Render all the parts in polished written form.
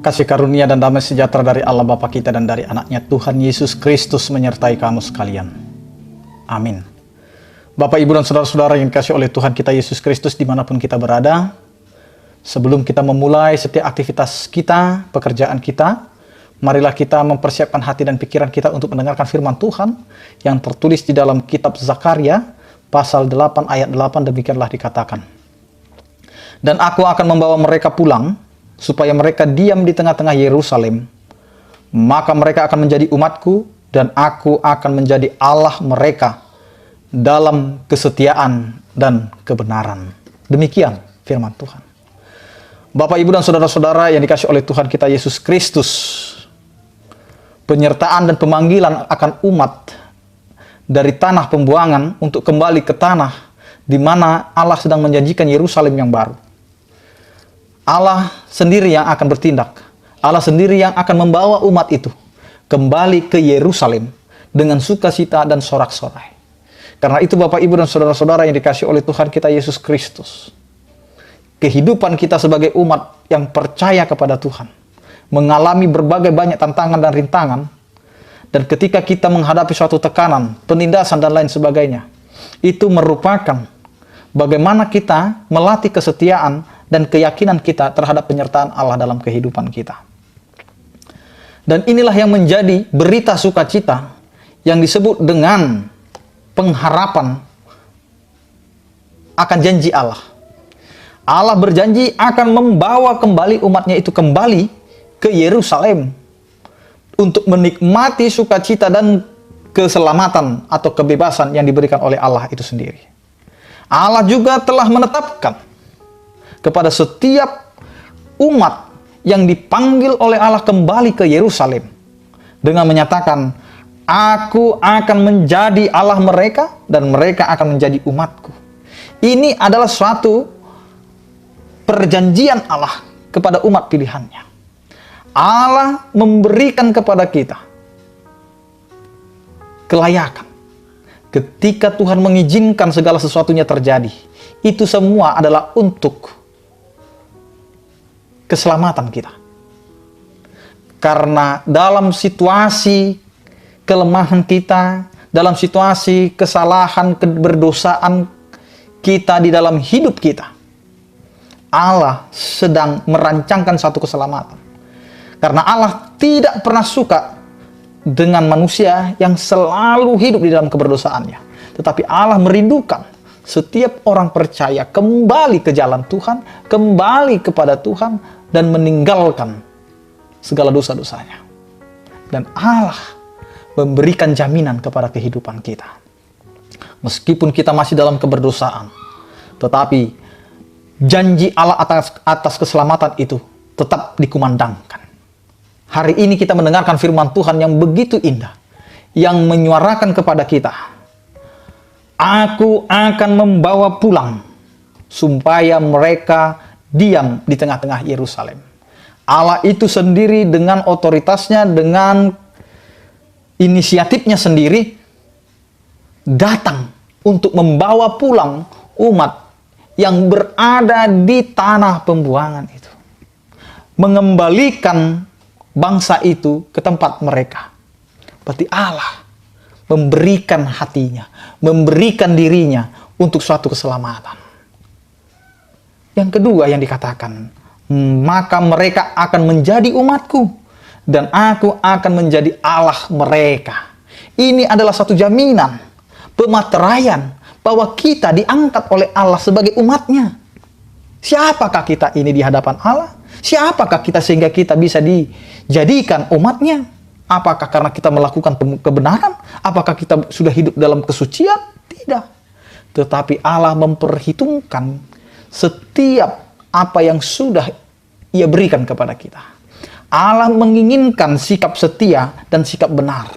Kasih karunia dan damai sejahtera dari Allah Bapa kita dan dari anaknya Tuhan Yesus Kristus menyertai kamu sekalian. Amin. Bapak, Ibu, dan saudara-saudara yang dikasihi oleh Tuhan kita Yesus Kristus dimanapun kita berada, sebelum kita memulai setiap aktivitas kita, pekerjaan kita, marilah kita mempersiapkan hati dan pikiran kita untuk mendengarkan firman Tuhan yang tertulis di dalam kitab Zakaria pasal 8 ayat 8. Demikianlah dikatakan, dan aku akan membawa mereka pulang supaya mereka diam di tengah-tengah Yerusalem, maka mereka akan menjadi umatku dan aku akan menjadi Allah mereka dalam kesetiaan dan kebenaran. Demikian firman Tuhan. Bapak, Ibu, dan saudara-saudara yang dikasihi oleh Tuhan kita Yesus Kristus, penyertaan dan pemanggilan akan umat dari tanah pembuangan untuk kembali ke tanah di mana Allah sedang menjanjikan Yerusalem yang baru. Allah sendiri yang akan bertindak. Allah sendiri yang akan membawa umat itu kembali ke Yerusalem dengan sukacita dan sorak-sorai. Karena itu Bapak, Ibu, dan saudara-saudara yang dikasihi oleh Tuhan kita Yesus Kristus, kehidupan kita sebagai umat yang percaya kepada Tuhan mengalami berbagai banyak tantangan dan rintangan. Dan ketika kita menghadapi suatu tekanan, penindasan dan lain sebagainya, itu merupakan bagaimana kita melatih kesetiaan dan keyakinan kita terhadap penyertaan Allah dalam kehidupan kita. Dan inilah yang menjadi berita sukacita yang disebut dengan pengharapan akan janji Allah. Allah berjanji akan membawa kembali umatnya itu kembali ke Yerusalem untuk menikmati sukacita dan keselamatan atau kebebasan yang diberikan oleh Allah itu sendiri. Allah juga telah menetapkan kepada setiap umat yang dipanggil oleh Allah kembali ke Yerusalem dengan menyatakan, aku akan menjadi Allah mereka dan mereka akan menjadi umatku. Ini adalah suatu perjanjian Allah kepada umat pilihannya. Allah memberikan kepada kita kelayakan. Ketika Tuhan mengizinkan segala sesuatunya terjadi, itu semua adalah untuk keselamatan kita. Karena dalam situasi kelemahan kita, dalam situasi kesalahan, keberdosaan kita di dalam hidup kita, Allah sedang merancangkan satu keselamatan. Karena Allah tidak pernah suka dengan manusia yang selalu hidup di dalam keberdosaannya. Tetapi Allah merindukan setiap orang percaya kembali ke jalan Tuhan, kembali kepada Tuhan, dan meninggalkan segala dosa-dosanya. Dan Allah memberikan jaminan kepada kehidupan kita. Meskipun kita masih dalam keberdosaan, tetapi janji Allah atas keselamatan itu tetap dikumandangkan. Hari ini kita mendengarkan firman Tuhan yang begitu indah, yang menyuarakan kepada kita, aku akan membawa pulang supaya mereka diam di tengah-tengah Yerusalem. Allah itu sendiri dengan otoritasnya, dengan inisiatifnya sendiri, datang untuk membawa pulang umat yang berada di tanah pembuangan itu. Mengembalikan bangsa itu ke tempat mereka. Berarti Allah memberikan hatinya, memberikan dirinya untuk suatu keselamatan. Yang kedua yang dikatakan, maka mereka akan menjadi umatku dan aku akan menjadi Allah mereka. Ini adalah satu jaminan, pemateraian bahwa kita diangkat oleh Allah sebagai umatnya. Siapakah kita ini di hadapan Allah? Siapakah kita sehingga kita bisa dijadikan umatnya? Apakah karena kita melakukan kebenaran? Apakah kita sudah hidup dalam kesucian? Tidak. Tetapi Allah memperhitungkan setiap apa yang sudah Ia berikan kepada kita. Allah menginginkan sikap setia dan sikap benar.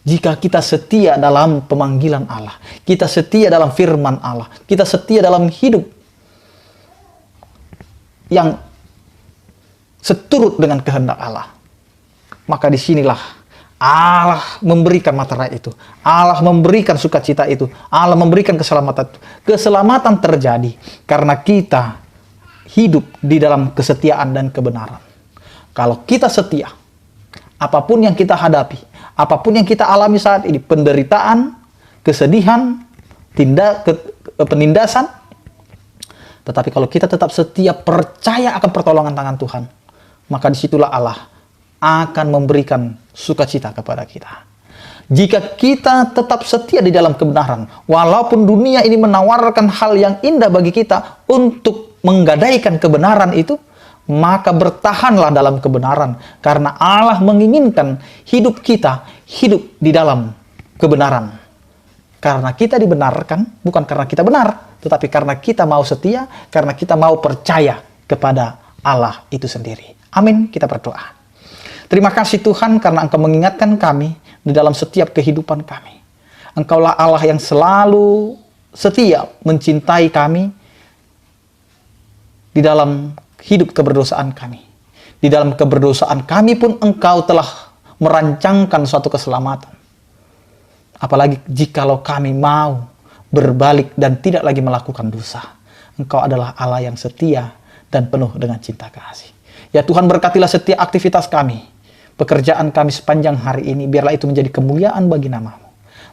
Jika kita setia dalam pemanggilan Allah, kita setia dalam firman Allah, kita setia dalam hidup yang seturut dengan kehendak Allah, maka disinilah Allah memberikan materai itu. Allah memberikan sukacita itu. Allah memberikan keselamatan itu. Keselamatan terjadi karena kita hidup di dalam kesetiaan dan kebenaran. Kalau kita setia, apapun yang kita hadapi, apapun yang kita alami saat ini, penderitaan, kesedihan, penindasan, tetapi kalau kita tetap setia, percaya akan pertolongan tangan Tuhan, maka disitulah Allah akan memberikan sukacita kepada kita. Jika kita tetap setia di dalam kebenaran, walaupun dunia ini menawarkan hal yang indah bagi kita untuk menggadaikan kebenaran itu, maka bertahanlah dalam kebenaran, karena Allah menginginkan hidup kita hidup di dalam kebenaran. Karena kita dibenarkan, bukan karena kita benar, tetapi karena kita mau setia, karena kita mau percaya kepada Allah itu sendiri. Amin, kita berdoa. Terima kasih Tuhan karena Engkau mengingatkan kami di dalam setiap kehidupan kami. Engkaulah Allah yang selalu setia mencintai kami di dalam hidup keberdosaan kami. Di dalam keberdosaan kami pun Engkau telah merancangkan suatu keselamatan. Apalagi jikalau kami mau berbalik dan tidak lagi melakukan dosa. Engkau adalah Allah yang setia dan penuh dengan cinta kasih. Ya Tuhan, berkatilah setiap aktivitas kami, pekerjaan kami sepanjang hari ini, biarlah itu menjadi kemuliaan bagi nama-Mu.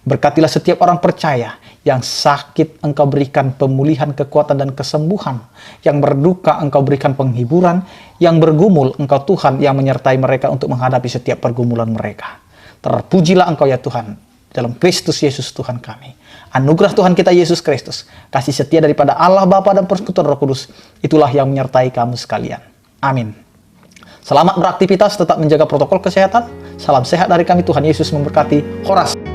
Berkatilah setiap orang percaya yang sakit, Engkau berikan pemulihan, kekuatan, dan kesembuhan. Yang berduka, Engkau berikan penghiburan. Yang bergumul, Engkau Tuhan yang menyertai mereka untuk menghadapi setiap pergumulan mereka. Terpujilah Engkau ya Tuhan, dalam Kristus Yesus Tuhan kami. Anugerah Tuhan kita Yesus Kristus, kasih setia daripada Allah Bapa dan Persekutuan Roh Kudus, itulah yang menyertai kamu sekalian. Amin. Selamat beraktivitas, tetap menjaga protokol kesehatan. Salam sehat dari kami, Tuhan Yesus memberkati. Horas.